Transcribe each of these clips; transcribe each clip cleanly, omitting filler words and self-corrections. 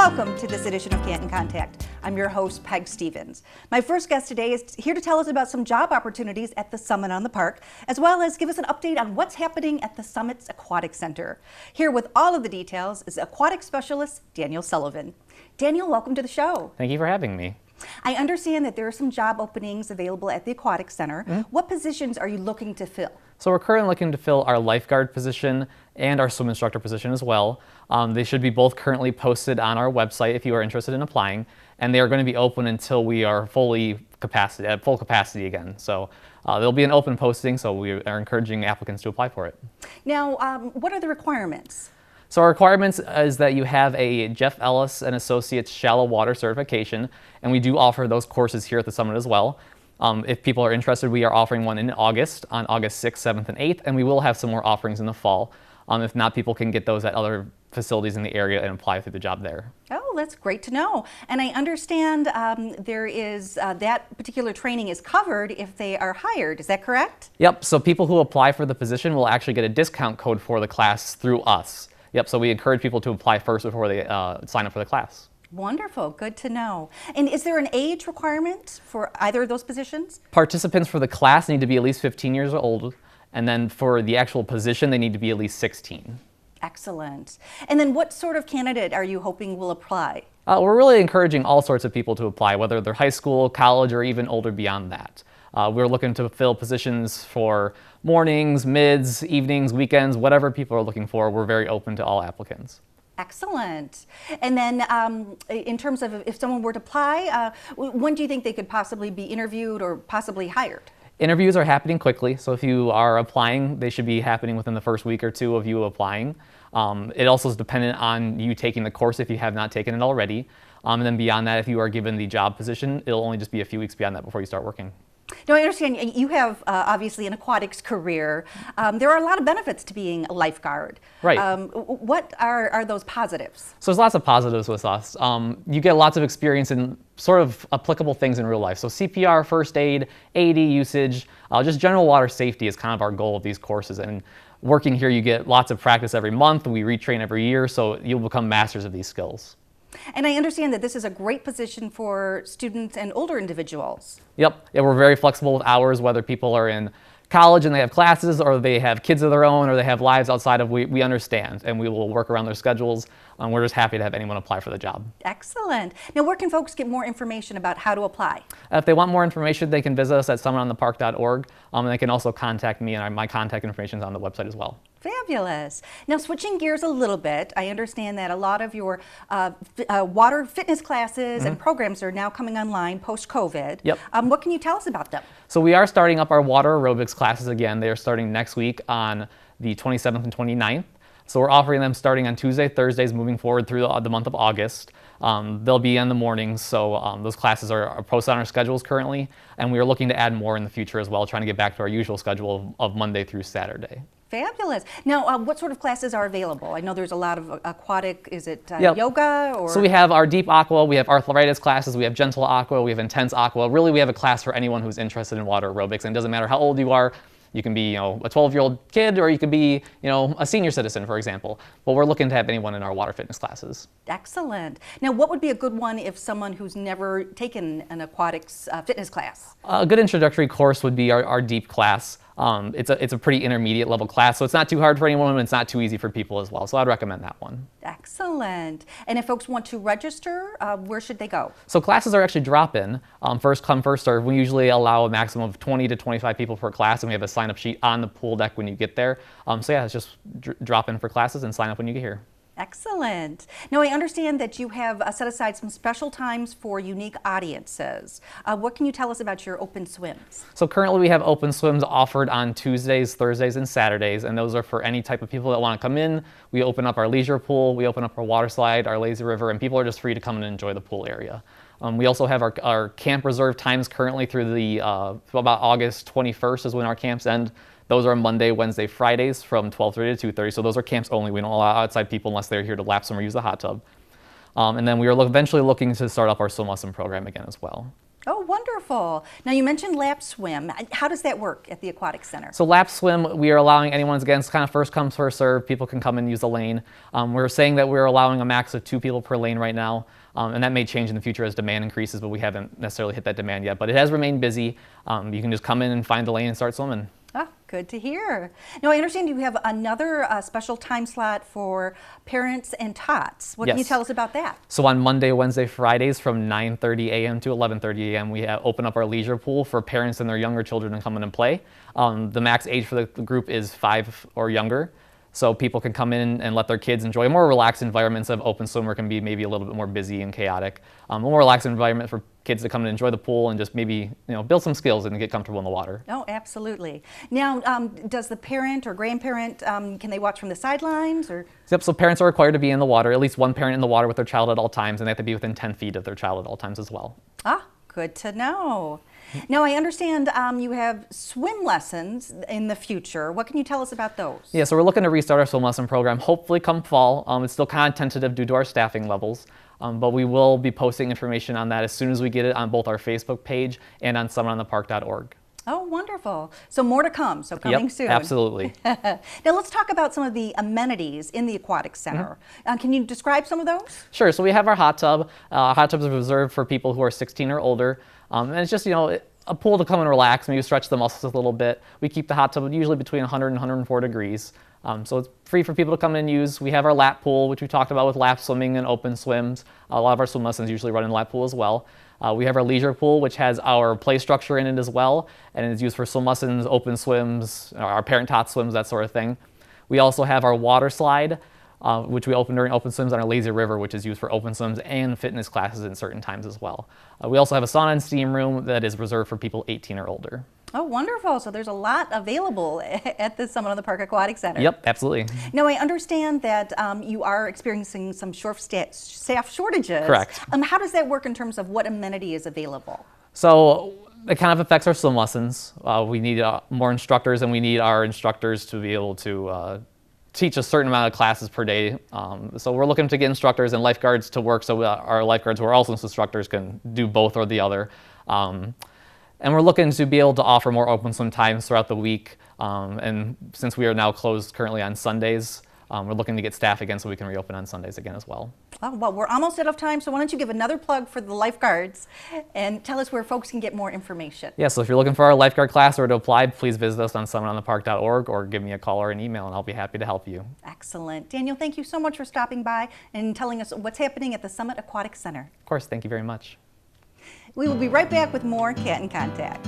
Welcome to this edition of Canton Contact. I'm your host, Peg Stevens. My first guest today is here to tell us about some job opportunities at the Summit on the Park, as well as give us an update on what's happening at the Summit's Aquatic Center. Here with all of the details is aquatic specialist Daniel Sullivan. Daniel, welcome to the show. Thank you for having me. I understand that there are some job openings available at the Aquatic Center. What positions are you looking to fill? So we're currently looking to fill our lifeguard position and our swim instructor position as well. They should be both currently posted on our website if you are interested in applying, and they are going to be open until we are at full capacity again. So there'll be an open posting, so we are encouraging applicants to apply for it. Now, what are the requirements? So our requirements is that you have a Jeff Ellis and Associates shallow water certification, and we do offer those courses here at the Summit as well. If people are interested, we are offering one in August, on August 6th, 7th, and 8th, and we will have some more offerings in the fall. If not, people can get those at other facilities in the area and apply through the job there. Oh, that's great to know. And I understand there is that particular training is covered if they are hired. Is that correct? Yep, so people who apply for the position will actually get a discount code for the class through us. Yep, so we encourage people to apply first before they sign up for the class. Wonderful, good to know. And is there an age requirement for either of those positions? Participants for the class need to be at least 15 years old, and then for the actual position, they need to be at least 16. Excellent. And then what sort of candidate are you hoping will apply? We're really encouraging all sorts of people to apply, whether they're high school, college, or even older beyond that. We're looking to fill positions for mornings, mids, evenings, weekends, whatever people are looking for. We're very open to all applicants. Excellent. And then in terms of if someone were to apply, when do you think they could possibly be interviewed or possibly hired? Interviews are happening quickly, so if you are applying, they should be happening within the first week or two of you applying. It also is dependent on you taking the course if you have not taken it already. And then beyond that, if you are given the job position, it'll only just be a few weeks beyond that before you start working. Now, I understand you have obviously an aquatics career. There are a lot of benefits to being a lifeguard. Right. What are those positives? So there's lots of positives with us. You get lots of experience in sort of applicable things in real life. So CPR, first aid, AED usage, just general water safety is kind of our goal of these courses. And working here, you get lots of practice every month. We retrain every year, so you'll become masters of these skills. And I understand that this is a great position for students and older individuals. Yep, yeah, we're very flexible with hours, whether people are in college and they have classes, or they have kids of their own, or they have lives outside of, we understand, and we will work around their schedules. We're just happy to have anyone apply for the job. Excellent. Now, where can folks get more information about how to apply? If they want more information, they can visit us at summitonthepark.org, and they can also contact me, and my contact information is on the website as well. Fabulous. Now, switching gears a little bit, I understand that a lot of your water fitness classes and programs are now coming online post-COVID. Yep. What can you tell us about them? So we are starting up our water aerobics classes again. They are starting next week on the 27th and 29th. So we're offering them starting on Tuesday, Thursdays, moving forward through the month of August. They'll be in the mornings, so those classes are posted on our schedules currently, and we are looking to add more in the future as well, trying to get back to our usual schedule of Monday through Saturday. Fabulous. Now, what sort of classes are available? I know there's a lot of aquatic, is it yoga? Or? So we have our deep aqua, we have arthritis classes, we have gentle aqua, we have intense aqua. Really, we have a class for anyone who's interested in water aerobics, and it doesn't matter how old you are. You can be, a 12-year-old kid, or you could be, a senior citizen, for example. But we're looking to have anyone in our water fitness classes. Excellent. Now, what would be a good one if someone who's never taken an aquatics fitness class? A good introductory course would be our deep class. It's a pretty intermediate level class, so it's not too hard for anyone, and it's not too easy for people as well. So I'd recommend that one. Excellent. And if folks want to register, where should they go? So classes are actually drop-in, first come, first serve. We usually allow a maximum of 20 to 25 people per class, and we have a sign-up sheet on the pool deck when you get there. So yeah, it's just drop in for classes and sign up when you get here. Excellent. Now, I understand that you have set aside some special times for unique audiences. What can you tell us about your open swims? So currently we have open swims offered on Tuesdays, Thursdays, and Saturdays, and those are for any type of people that want to come in. We open up our leisure pool, we open up our water slide, our lazy river, and people are just free to come and enjoy the pool area. We also have our camp reserve times currently through the about August 21st is when our camps end. Those are Monday, Wednesday, Fridays from 12:30 to 2:30. So those are camps only. We don't allow outside people unless they're here to lap swim or use the hot tub. And then we are eventually looking to start up our swim lesson program again as well. Oh, wonderful. Now you mentioned lap swim. How does that work at the Aquatic Center? So lap swim, we are allowing anyone, again, it's kind of first come, first serve. People can come and use the lane. We're saying that we're allowing a max of 2 people per lane right now. And that may change in the future as demand increases, but we haven't necessarily hit that demand yet. But it has remained busy. You can just come in and find the lane and start swimming. Oh, good to hear. Now, I understand you have another special time slot for parents and tots. What can you tell us about that? So on Monday, Wednesday, Fridays from 9:30 a.m. to 11:30 a.m., we open up our leisure pool for parents and their younger children to come in and play. The max age for the group is 5 or younger. So people can come in and let their kids enjoy a more relaxed environment instead of open swim where it can be maybe a little bit more busy and chaotic. A more relaxed environment for kids to come and enjoy the pool and just maybe build some skills and get comfortable in the water. Oh, absolutely. Now, does the parent or grandparent, can they watch from the sidelines? Or? Yep, so parents are required to be in the water, at least one parent in the water with their child at all times, and they have to be within 10 feet of their child at all times as well. Ah, good to know. Now, I understand you have swim lessons in the future. What can you tell us about those? Yeah, so we're looking to restart our swim lesson program, hopefully come fall. It's still kind of tentative due to our staffing levels, but we will be posting information on that as soon as we get it on both our Facebook page and on summeronthepark.org. Oh, wonderful. So more to come, so coming soon. Absolutely. Now let's talk about some of the amenities in the Aquatic Center. Can you describe some of those? Sure, so we have our hot tub. Hot tubs are reserved for people who are 16 or older. And it's just, a pool to come and relax, maybe stretch the muscles a little bit. We keep the hot tub usually between 100 and 104 degrees. So it's free for people to come in and use. We have our lap pool, which we talked about with lap swimming and open swims. A lot of our swim lessons usually run in the lap pool as well. We have our leisure pool, which has our play structure in it as well, and is used for swim lessons, open swims, our parent-tot swims, that sort of thing. We also have our water slide, which we open during open swims on our lazy river, which is used for open swims and fitness classes in certain times as well. We also have a sauna and steam room that is reserved for people 18 or older. Oh, wonderful. So there's a lot available at the Summit on the Park Aquatic Center. Yep, absolutely. Now, I understand that you are experiencing some staff shortages. Correct. How does that work in terms of what amenity is available? So it kind of affects our swim lessons. We need more instructors, and we need our instructors to be able to teach a certain amount of classes per day. So we're looking to get instructors and lifeguards to work so our lifeguards who are also instructors can do both or the other. And we're looking to be able to offer more open swim times throughout the week. And since we are now closed currently on Sundays, we're looking to get staff again so we can reopen on Sundays again as well. Oh, well, we're almost out of time, so why don't you give another plug for the lifeguards and tell us where folks can get more information. Yeah, so if you're looking for our lifeguard class or to apply, please visit us on summeronthepark.org or give me a call or an email, and I'll be happy to help you. Excellent. Daniel, thank you so much for stopping by and telling us what's happening at the Summit Aquatic Center. Of course, thank you very much. We will be right back with more Canton Contact.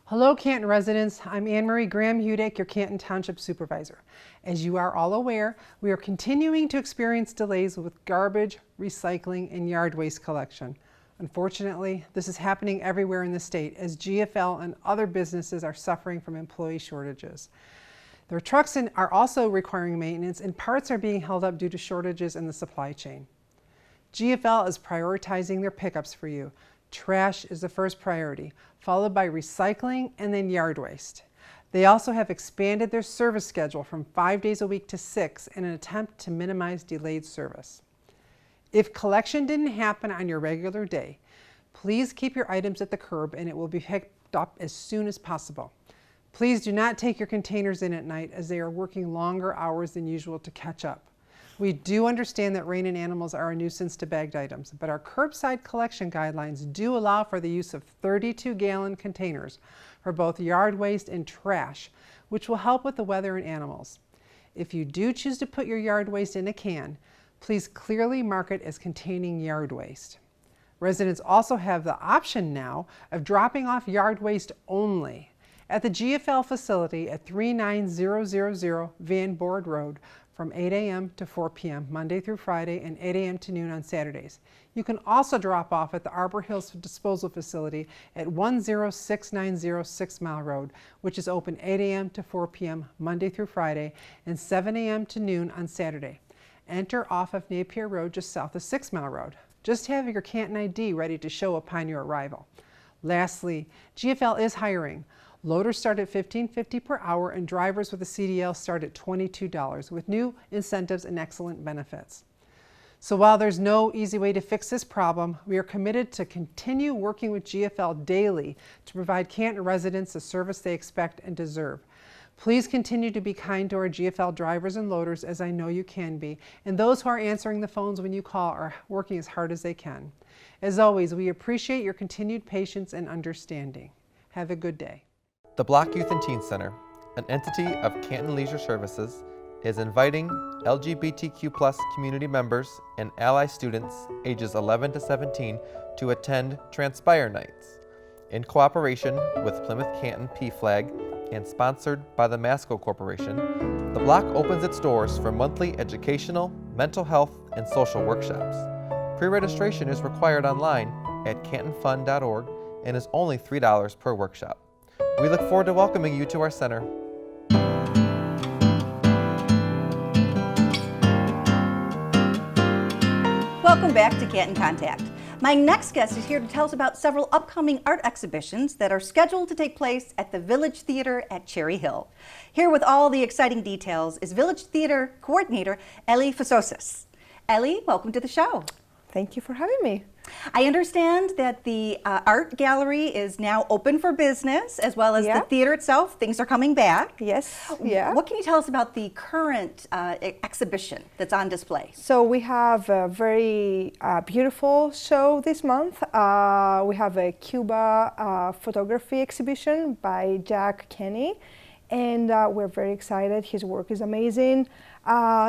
Hello Canton residents, I'm Anne Marie Graham-Hudick, your Canton Township Supervisor. As you are all aware, we are continuing to experience delays with garbage, recycling, and yard waste collection. Unfortunately, this is happening everywhere in the state as GFL and other businesses are suffering from employee shortages. Their trucks are also requiring maintenance and parts are being held up due to shortages in the supply chain. GFL is prioritizing their pickups for you. Trash is the first priority, followed by recycling and then yard waste. They also have expanded their service schedule from 5 days a week to 6 in an attempt to minimize delayed service. If collection didn't happen on your regular day, please keep your items at the curb and it will be picked up as soon as possible. Please do not take your containers in at night as they are working longer hours than usual to catch up. We do understand that rain and animals are a nuisance to bagged items, but our curbside collection guidelines do allow for the use of 32-gallon containers for both yard waste and trash, which will help with the weather and animals. If you do choose to put your yard waste in a can, please clearly mark it as containing yard waste. Residents also have the option now of dropping off yard waste only, at the GFL facility at 39000 Van Board Road from 8 a.m. to 4 p.m. Monday through Friday and 8 a.m. to noon on Saturdays. You can also drop off at the Arbor Hills Disposal Facility at 10690 6 Mile Road, which is open 8 a.m. to 4 p.m. Monday through Friday and 7 a.m. to noon on Saturday. Enter off of Napier Road just south of 6 Mile Road. Just have your Canton ID ready to show upon your arrival. Lastly, GFL is hiring. Loaders start at $15.50 per hour and drivers with a CDL start at $22 with new incentives and excellent benefits. So while there's no easy way to fix this problem, we are committed to continue working with GFL daily to provide Canton residents the service they expect and deserve. Please continue to be kind to our GFL drivers and loaders, as I know you can be, and those who are answering the phones when you call are working as hard as they can. As always, we appreciate your continued patience and understanding. Have a good day. The Block Youth and Teen Center, an entity of Canton Leisure Services, is inviting LGBTQ+ community members and ally students ages 11 to 17 to attend Transpire Nights. In cooperation with Plymouth Canton PFLAG and sponsored by the Masco Corporation, the block opens its doors for monthly educational, mental health, and social workshops. Pre-registration is required online at cantonfund.org and is only $3 per workshop. We look forward to welcoming you to our center. Welcome back to Canton Contact. My next guest is here to tell us about several upcoming art exhibitions that are scheduled to take place at the Village Theater at Cherry Hill. Here with all the exciting details is Village Theater Coordinator Ellie Fasosis. Ellie, welcome to the show. Thank you for having me. I understand that the art gallery is now open for business, as well as the theater itself. Things are coming back. Yes, yeah. What can you tell us about the current exhibition that's on display? So we have a very beautiful show this month. We have a Cuba photography exhibition by Jack Kenny, and we're very excited. His work is amazing.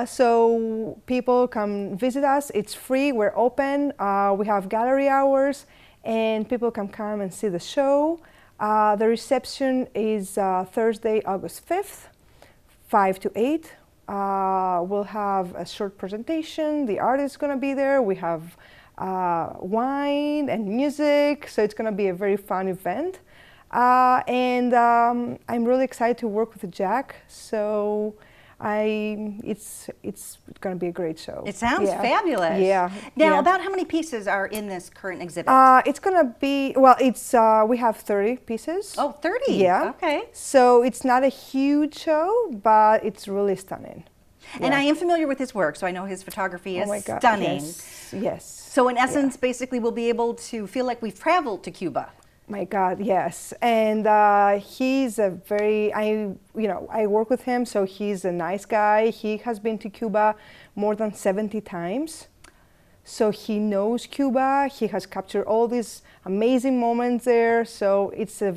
So people come visit us. It's free. We're open. We have gallery hours, and people can come and see the show. The reception is Thursday, August 5th, 5 to 8. We'll have a short presentation. The artist is going to be there. We have wine and music, so it's going to be a very fun event. And I'm really excited to work with Jack. So it's going to be a great show. It sounds fabulous. Yeah. Now, about how many pieces are in this current exhibit? It's going to be, well, it's we have 30 pieces. Oh, 30? Yeah. Okay. So it's not a huge show, but it's really stunning. And I am familiar with his work, so I know his photography is stunning. Yes. Yes. So in essence, basically, we'll be able to feel like we've traveled to Cuba. My God, yes. And he's a very, I work with him, so he's a nice guy. He has been to Cuba more than 70 times. So he knows Cuba. He has captured all these amazing moments there. So it's I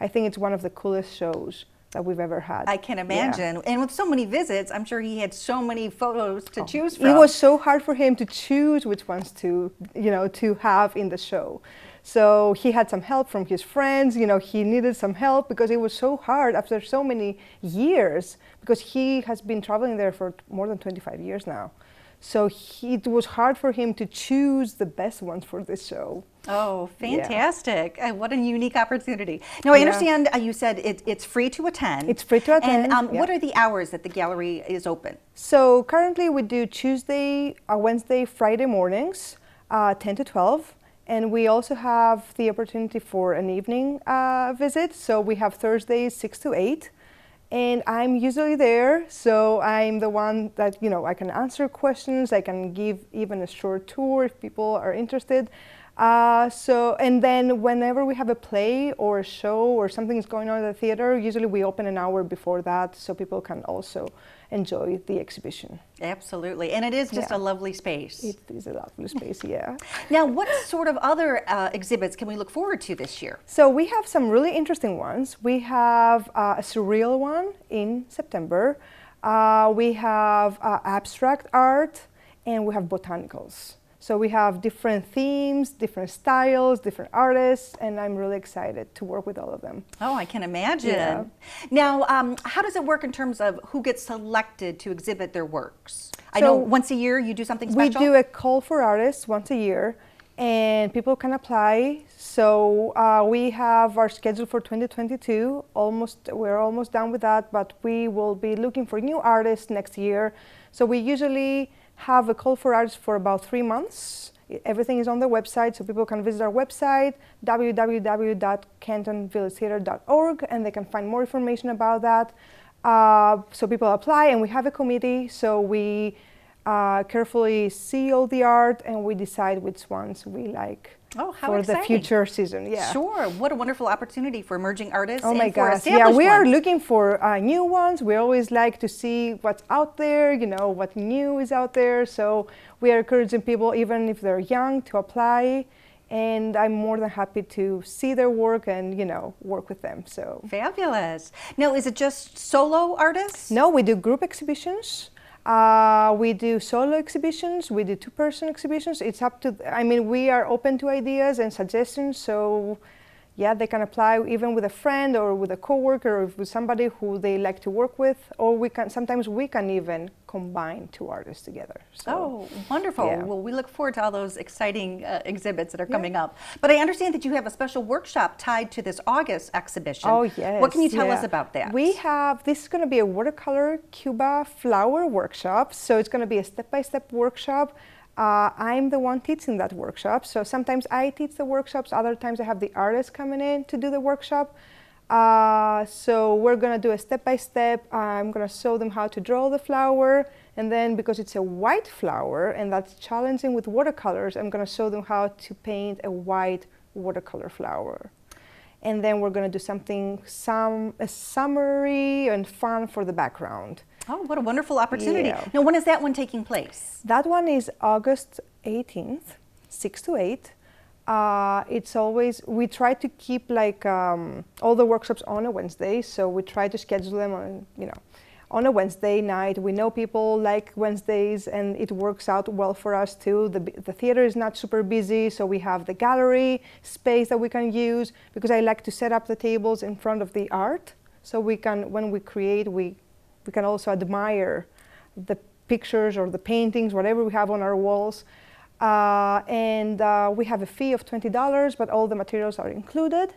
think it's one of the coolest shows that we've ever had. I can imagine. Yeah. And with so many visits, I'm sure he had so many photos to choose from. It was so hard for him to choose which ones to have in the show. So he had some help from his friends. He needed some help because it was so hard after so many years, because he has been traveling there for more than 25 years now. So it was hard for him to choose the best ones for this show. Oh, fantastic. Yeah. What a unique opportunity. Now, I understand you said it's free to attend. It's free to attend. And what are the hours that the gallery is open? So currently we do Tuesday, Wednesday, Friday mornings, 10 to 12. And we also have the opportunity for an evening visit. So we have Thursdays 6 to 8. And I'm usually there, so I'm the one that, I can answer questions. I can give even a short tour if people are interested. And then whenever we have a play or a show or something is going on at the theater, usually we open an hour before that so people can also enjoy the exhibition. Absolutely, and it is just a lovely space. It is a lovely space, yeah. Now, what sort of other exhibits can we look forward to this year? So we have some really interesting ones. We have a surreal one in September. We have abstract art, and we have botanicals. So we have different themes, different styles, different artists, and I'm really excited to work with all of them. Oh, I can imagine. Yeah. Now, how does it work in terms of who gets selected to exhibit their works? I So know once a year you do something We special. do a call for artists once a year, and people can apply. So we have our schedule for 2022. We're almost done with that, but we will be looking for new artists next year. So we usually have a call for artists for about 3 months. Everything is on the website, so people can visit our website, www.cantonvillagetheater.org, and they can find more information about that. So people apply, and we have a committee, so we carefully see all the art, and we decide which ones we like Oh, how for exciting. the future season. Yeah. Sure. What a wonderful opportunity for emerging artists Oh my and for gosh. Yeah, established we are ones. looking for new ones. We always like to see what's out there, what new is out there. So we are encouraging people, even if they're young, to apply. And I'm more than happy to see their work and, work with them. So Fabulous. Now, is it just solo artists? no, we do group exhibitions. We do solo exhibitions, we do two-person exhibitions. It's up to, we are open to ideas and suggestions, so yeah, they can apply even with a friend or with a coworker or with somebody who they like to work with, or sometimes we can even combine two artists together. So, Oh, wonderful. yeah. Well, we look forward to all those exciting exhibits that are coming up. But I understand that you have a special workshop tied to this August exhibition. Oh, yes. What can you tell yeah. us about that? This is going to be a watercolor Cuba flower workshop. So it's going to be a step-by-step workshop. I'm the one teaching that workshop. So sometimes I teach the workshops, other times I have the artists coming in to do the workshop. So we're going to do a step-by-step. I'm going to show them how to draw the flower. And then because it's a white flower and that's challenging with watercolors, I'm going to show them how to paint a white watercolor flower. And then we're going to do a summary and fun for the background. Oh, what a wonderful opportunity. Yeah. Now, when is that one taking place? That one is August 18th, 6 to 8. It's always, we try to keep all the workshops on a Wednesday, so we try to schedule them on a Wednesday night. We know people like Wednesdays, and it works out well for us too. The theater is not super busy, so we have the gallery space that we can use, because I like to set up the tables in front of the art, so we can, when we create, we can also admire the pictures or the paintings, whatever we have on our walls. And we have a fee of $20, but all the materials are included.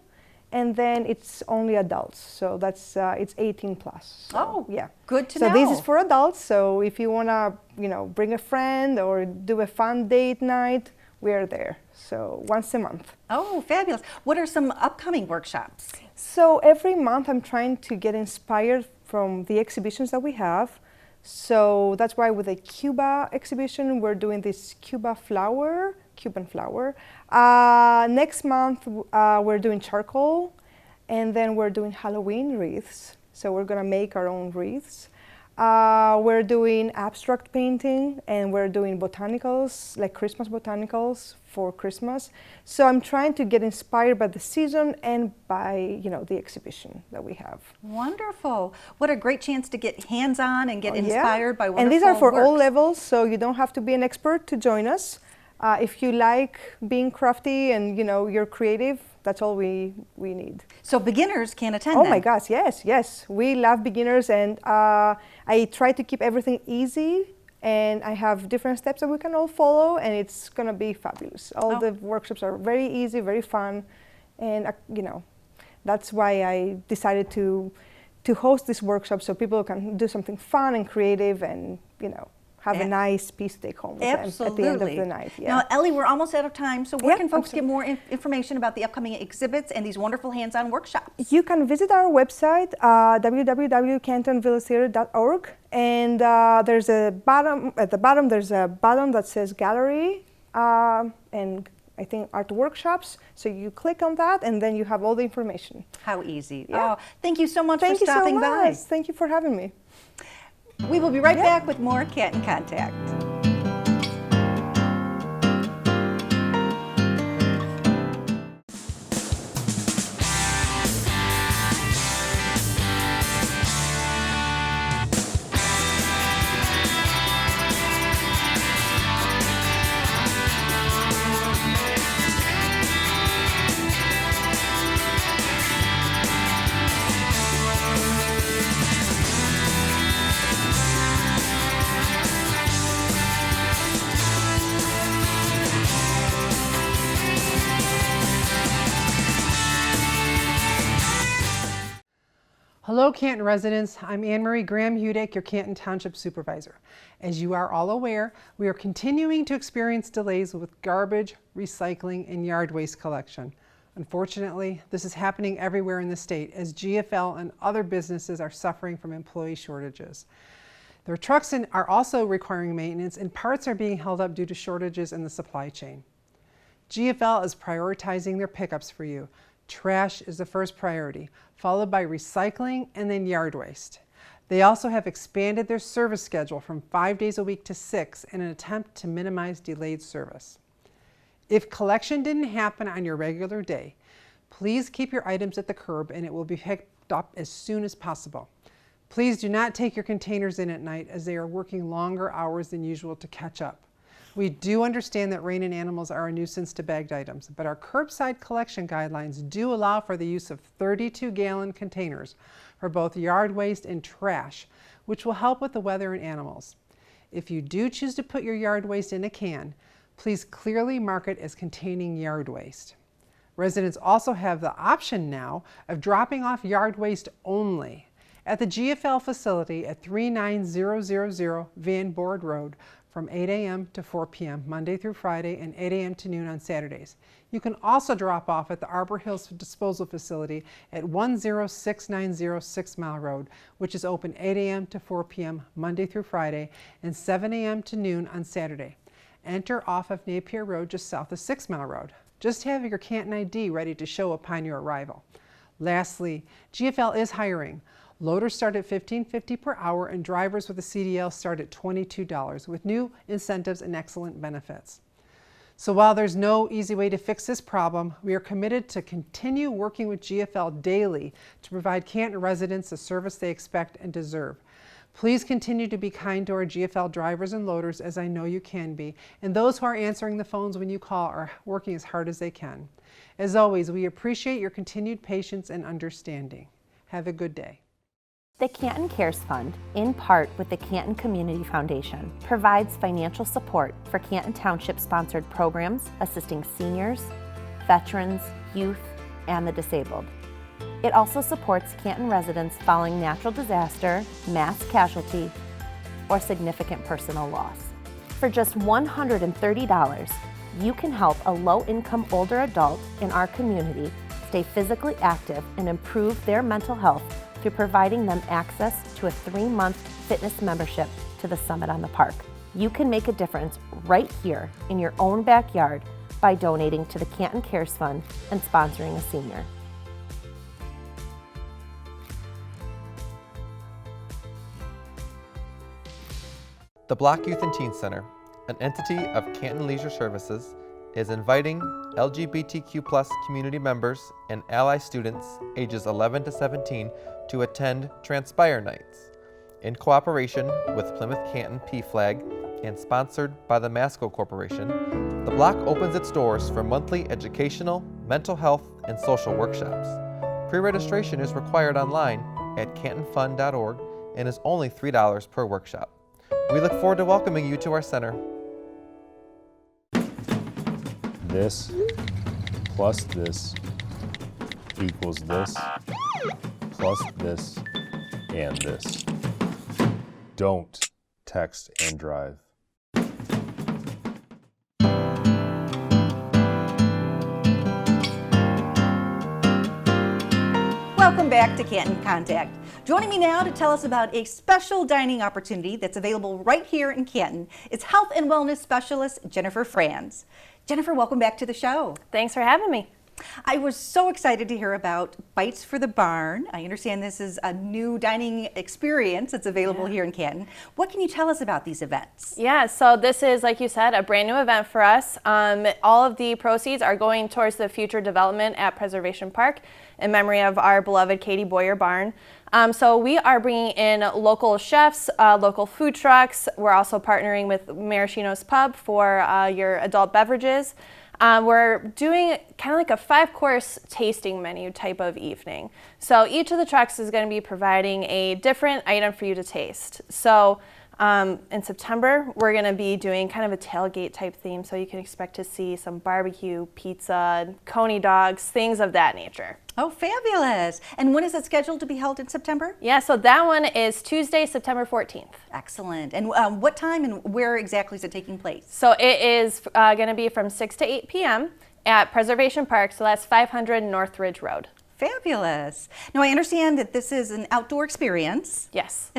And then it's only adults, so that's it's 18 plus. So, Oh, yeah, good to so know. this is for adults. So if you wanna, bring a friend or do a fun date night, we are there. So once a month. Oh, fabulous. What are some upcoming workshops? So every month I'm trying to get inspired from the exhibitions that we have. So that's why with the Cuba exhibition, we're doing this Cuban flower. Next month, we're doing charcoal, and then we're doing Halloween wreaths. So we're gonna make our own wreaths. We're doing abstract painting, and we're doing botanicals, like Christmas botanicals for Christmas. So I'm trying to get inspired by the season and by, the exhibition that we have. Wonderful. What a great chance to get hands-on and get Yeah. inspired by wonderful And these are for all works. levels, so you don't have to be an expert to join us. If you like being crafty and you're creative, that's all we need. So beginners can attend Oh then? my gosh, yes. We love beginners, and I try to keep everything easy, and I have different steps that we can all follow, and it's gonna be fabulous. All the workshops are very easy, very fun, and that's why I decided to host this workshop so people can do something fun and creative, and have a nice piece to take home with them at the end of the night. Yeah. Now, Ellie, we're almost out of time, so where Yeah, can folks get absolutely. more information about the upcoming exhibits and these wonderful hands-on workshops? You can visit our website, www.cantonvillagetheater.org, and at the bottom there's a button that says gallery, and I think art workshops. So you click on that, and then you have all the information. How easy. Yeah. Oh, thank you so much Thank for you so stopping much. by. Thank you for having me. We will be right back with more Canton Contact. Hello, Canton residents. I'm Anne-Marie Graham-Hudick, your Canton Township Supervisor. As you are all aware, we are continuing to experience delays with garbage, recycling, and yard waste collection. Unfortunately, this is happening everywhere in the state as GFL and other businesses are suffering from employee shortages. Their trucks are also requiring maintenance, and parts are being held up due to shortages in the supply chain. GFL is prioritizing their pickups for you. Trash is the first priority, followed by recycling and then yard waste. They also have expanded their service schedule from 5 days a week to 6 in an attempt to minimize delayed service. If collection didn't happen on your regular day, please keep your items at the curb and it will be picked up as soon as possible. Please do not take your containers in at night as they are working longer hours than usual to catch up. We do understand that rain and animals are a nuisance to bagged items, but our curbside collection guidelines do allow for the use of 32-gallon containers for both yard waste and trash, which will help with the weather and animals. If you do choose to put your yard waste in a can, please clearly mark it as containing yard waste. Residents also have the option now of dropping off yard waste only at the GFL facility at 39000 Van Board Road from 8 a.m. to 4 p.m. Monday through Friday and 8 a.m. to noon on Saturdays. You can also drop off at the Arbor Hills Disposal Facility at 10690 6 Mile Road, which is open 8 a.m. to 4 p.m. Monday through Friday and 7 a.m. to noon on Saturday. Enter off of Napier Road just south of 6 Mile Road. Just have your Canton ID ready to show upon your arrival. Lastly, GFL is hiring. Loaders start at $15.50 per hour and drivers with a CDL start at $22 with new incentives and excellent benefits. So while there's no easy way to fix this problem, we are committed to continue working with GFL daily to provide Canton residents the service they expect and deserve. Please continue to be kind to our GFL drivers and loaders, as I know you can be, and those who are answering the phones when you call are working as hard as they can. As always, we appreciate your continued patience and understanding. Have a good day. The Canton Cares Fund, in part with the Canton Community Foundation, provides financial support for Canton Township-sponsored programs assisting seniors, veterans, youth, and the disabled. It also supports Canton residents following natural disaster, mass casualty, or significant personal loss. For just $130, you can help a low-income older adult in our community stay physically active and improve their mental health through providing them access to a 3-month fitness membership to the Summit on the Park. You can make a difference right here in your own backyard by donating to the Canton Cares Fund and sponsoring a senior. The Block Youth and Teen Center, an entity of Canton Leisure Services, is inviting LGBTQ+ community members and ally students ages 11 to 17 to attend Transpire Nights. In cooperation with Plymouth Canton PFLAG and sponsored by the Masco Corporation, the block opens its doors for monthly educational, mental health, and social workshops. Pre-registration is required online at cantonfund.org and is only $3 per workshop. We look forward to welcoming you to our center. This plus this equals this plus this and this. Don't text and drive. Welcome back to Canton Contact. Joining me now to tell us about a special dining opportunity that's available right here in Canton is health and wellness specialist Jennifer Franz. Jennifer, welcome back to the show. Thanks for having me. I was so excited to hear about Bites for the Barn. I understand this is a new dining experience that's available here in Canton. What can you tell us about these events? Yeah, so this is, like you said, a brand new event for us. All of the proceeds are going towards the future development at Preservation Park in memory of our beloved Katie Boyer barn. So we are bringing in local chefs, local food trucks. We're also partnering with Maraschino's Pub for your adult beverages. We're doing kind of like a 5-course tasting menu type of evening. So each of the trucks is going to be providing a different item for you to taste. So In September, we're going to be doing kind of a tailgate type theme, so you can expect to see some barbecue, pizza, coney dogs, things of that nature. Oh, fabulous. And when is it scheduled to be held in September? Yeah, so that one is Tuesday, September 14th. Excellent. And what time and where exactly is it taking place? So it is going to be from 6 to 8 p.m. at Preservation Park, so that's 500 North Ridge Road. Fabulous. Now, I understand that this is an outdoor experience. Yes.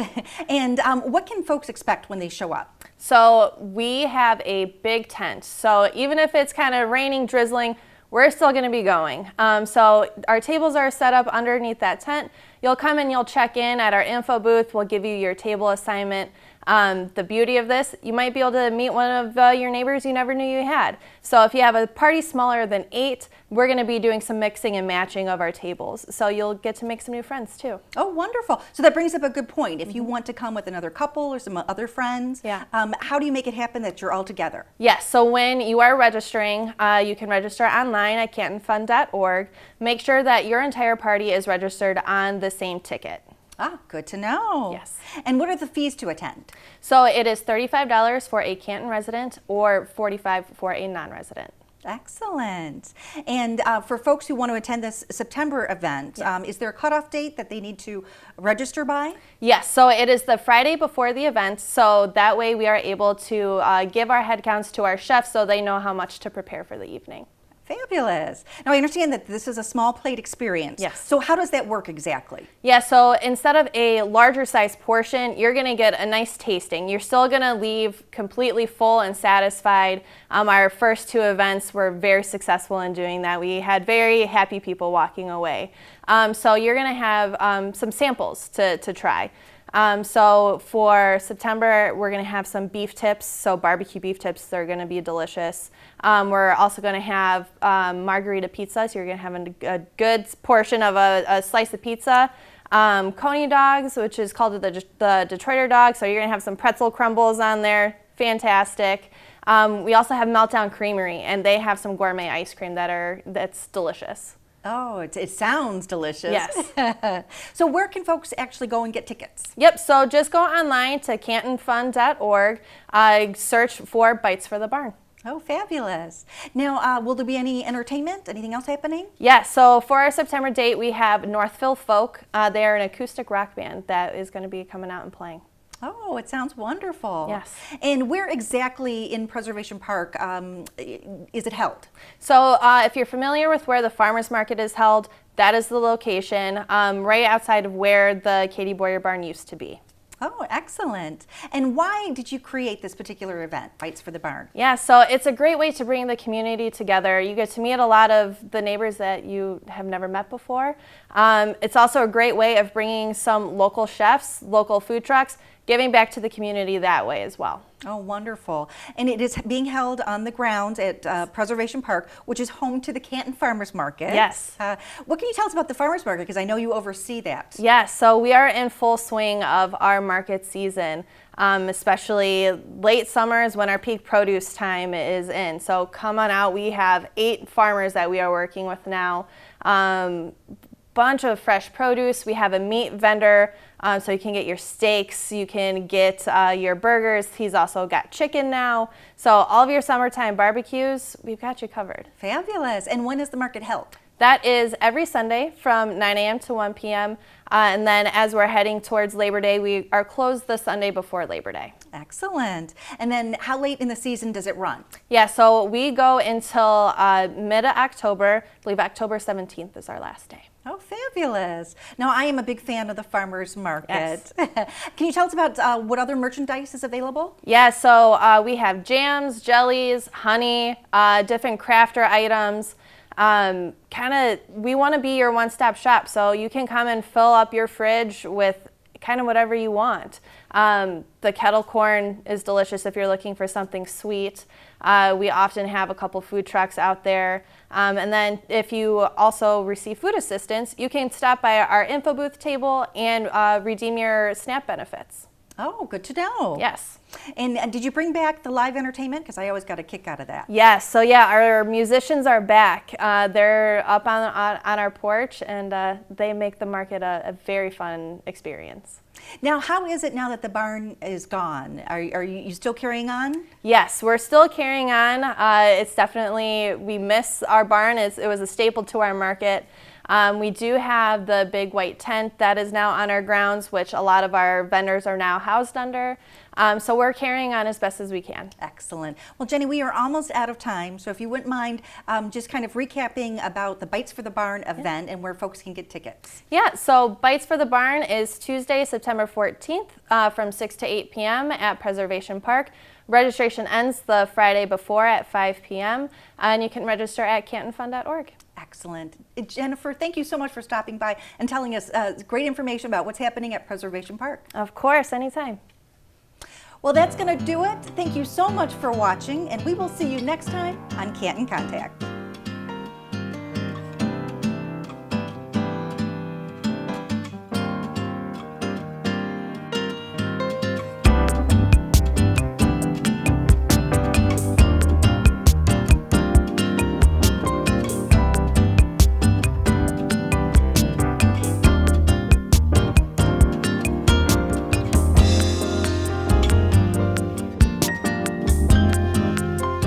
And what can folks expect when they show up? So we have a big tent. So even if it's kind of raining, drizzling, we're still going to be going. So our tables are set up underneath that tent. You'll come and you'll check in at our info booth. We'll give you your table assignment. The beauty of this, you might be able to meet one of your neighbors you never knew you had. So if you have a party smaller than 8, we're going to be doing some mixing and matching of our tables. So you'll get to make some new friends too. Oh, wonderful. So that brings up a good point. If you want to come with another couple or some other friends, Yeah. How do you make it happen that you're all together? Yes, so when you are registering, you can register online at cantonfund.org. Make sure that your entire party is registered on the same ticket. Ah, good to know. Yes. And what are the fees to attend? So it is $35 for a Canton resident or $45 for a non-resident. Excellent. And for folks who want to attend this September event, is there a cutoff date that they need to register by? Yes, so it is the Friday before the event, so that way we are able to give our head counts to our chefs so they know how much to prepare for the evening. Fabulous. Now, I understand that this is a small plate experience. Yes. So how does that work exactly? Yeah, so instead of a larger size portion, you're going to get a nice tasting. You're still going to leave completely full and satisfied. Our first 2 events were very successful in doing that. We had very happy people walking away. So you're going to have some samples to try. So for September, we're going to have some beef tips, so barbecue beef tips. They're going to be delicious. We're also going to have margarita pizza, so you're going to have a good portion of a slice of pizza. Coney dogs, which is called the Detroiter dog, so you're going to have some pretzel crumbles on there. Fantastic. We also have Meltdown Creamery, and they have some gourmet ice cream that's delicious. Oh, it sounds delicious. Yes. So where can folks actually go and get tickets? Yep, so just go online to cantonfund.org, search for Bites for the Barn. Oh, fabulous. Now, will there be any entertainment? Anything else happening? Yeah, so for our September date, we have Northville Folk. They're an acoustic rock band that is going to be coming out and playing. Oh, it sounds wonderful. Yes. And where exactly in Preservation Park is it held? So if you're familiar with where the farmers market is held, that is the location right outside of where the Katie Boyer Barn used to be. Oh, excellent. And why did you create this particular event, Bites for the Barn? Yeah, so it's a great way to bring the community together. You get to meet a lot of the neighbors that you have never met before. It's also a great way of bringing some local chefs, local food trucks, giving back to the community that way as well. Oh, wonderful. And it is being held on the grounds at Preservation Park, which is home to the Canton Farmers Market. Yes. What can you tell us about the Farmers Market? Because I know you oversee that. Yes, so we are in full swing of our market season, especially late summers when our peak produce time is in. So come on out. We have 8 farmers that we are working with now. Bunch of fresh produce. We have a meat vendor, so you can get your steaks, you can get your burgers. He's also got chicken now. So all of your summertime barbecues, we've got you covered. Fabulous. And when is the market held? That is every Sunday from 9 a.m. to 1 p.m. And then as we're heading towards Labor Day, we are closed the Sunday before Labor Day. Excellent. And then how late in the season does it run? Yeah, so we go until mid-October. I believe October 17th is our last day. Oh, fabulous. Now, I am a big fan of the farmers market. Yes. Can you tell us about what other merchandise is available? Yeah, so we have jams, jellies, honey, different crafter items. We want to be your one-stop shop, so you can come and fill up your fridge with kind of whatever you want. The kettle corn is delicious if you're looking for something sweet. We often have a couple food trucks out there. And then if you also receive food assistance, you can stop by our info booth table and redeem your SNAP benefits. Oh, good to know. Yes. And did you bring back the live entertainment? Because I always got a kick out of that. Yes, so yeah, our musicians are back. They're up on our porch, and they make the market a very fun experience. Now, how is it now that the barn is gone? Are you still carrying on? Yes, we're still carrying on. It's definitely, we miss our barn. It was a staple to our market. We do have the big white tent that is now on our grounds, which a lot of our vendors are now housed under. So we're carrying on as best as we can. Excellent. Well, Jenny, we are almost out of time, so if you wouldn't mind just kind of recapping about the Bites for the Barn event and where folks can get tickets. Yeah, so Bites for the Barn is Tuesday, September 14th from 6 to 8 p.m. at Preservation Park. Registration ends the Friday before at 5 p.m. and you can register at cantonfund.org. Excellent. Jennifer, thank you so much for stopping by and telling us great information about what's happening at Preservation Park. Of course, anytime. Well, that's going to do it. Thank you so much for watching, and we will see you next time on Canton Contact.